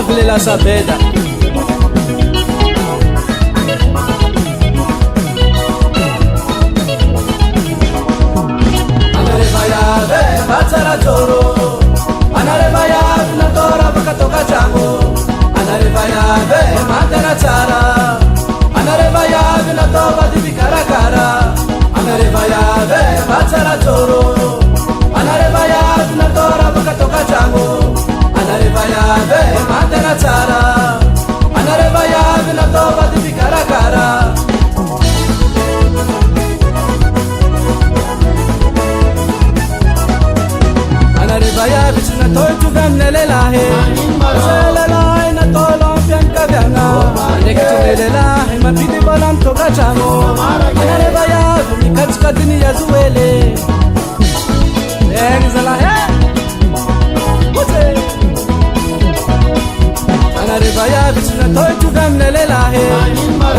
Vilela Sabeda. Anarevayave Batsara Toro, Anarevayave Natora Bakatoka Chango, Anarevayave Matana Tsara, Anarevayave Natova Divikarakara, Anarevayave Batsara Toro, Anarevayave Natora Bakatoka Chango, Anarevayave Matana Tsara, Anarevayave Natova Divikarakara. Anarevaya bichna toy tu gamnelela he selela na tolon pian kavyanga nek tu nelela he mapidi balam to gachamo Anarevaya mikach kadini yazuele engzala he ute Anarevaya bichna toy tu gamnelela he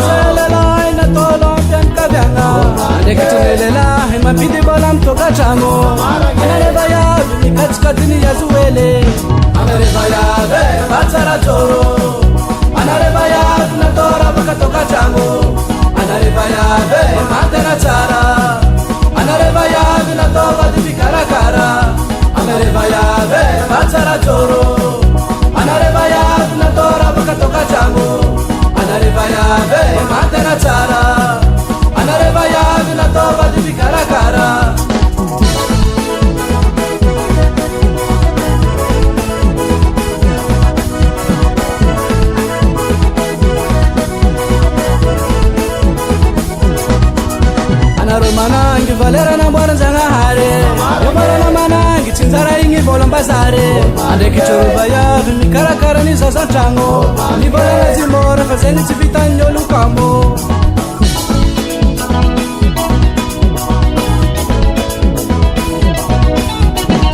selela na tolon pian kavyanga nek tu nelela he mapidi balam to gachamo Anarevaya Katskatini yazuele Anarevayave Batsara Toro, Anarevayave Natora Bakatoka Chango, Anarevayave Matana Tsara, Anarevayave Natova Divikarakara, Anarevayave Batsara Toro, Anarevayave Natora Bakatoka Chango, Anarevayave Matana Tsara, Anarevayave Natova Divikarakara. Manangi valera na mbwana zanga hare Yomara na manangi chinzara ingi volom basare Ande kichuruba ya vimikara kara ni sasa chango Nibola na zimora fazeni chivita nyolu kamo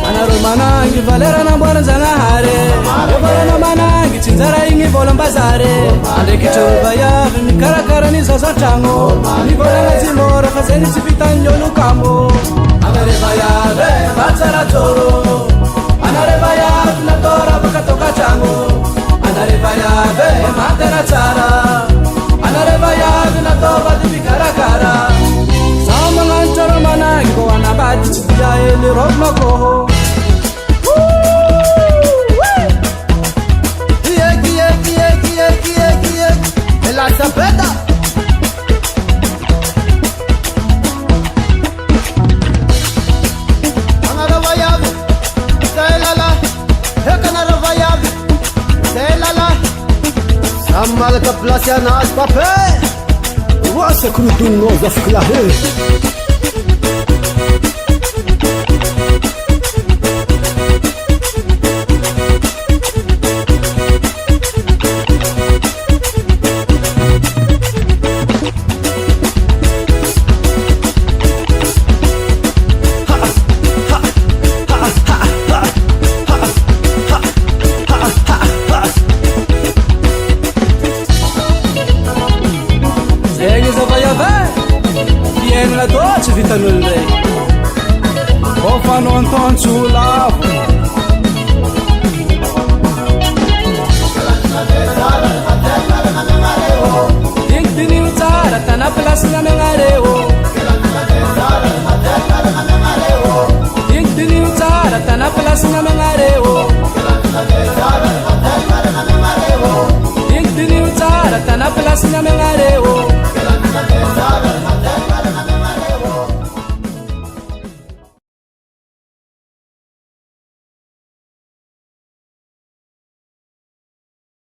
Anaru manangi valera na mbwana zanga hare Yomara na manangi chinzara ingi volom basare Ande kichuruba ya vimikara kara ni sasa chango Nibola na zimora fazeni chivita nyolu kamo Anarevayave Batsara Toro, Anarevayave Natora Bakatoka Chango, Anarevayave Matana Tsara, Anarevayave Natova Divikarakara. Samanganchara manangi ko anabati chiya ele rokno koho. Ela sapeta. Amal ka plasya na aspape Wasa krutun no zafklahe Non ton chula Ding dini utara tana plasina mengareo Ding dini utara tana plasina mengareo Ding dini utara tana plasina mengareo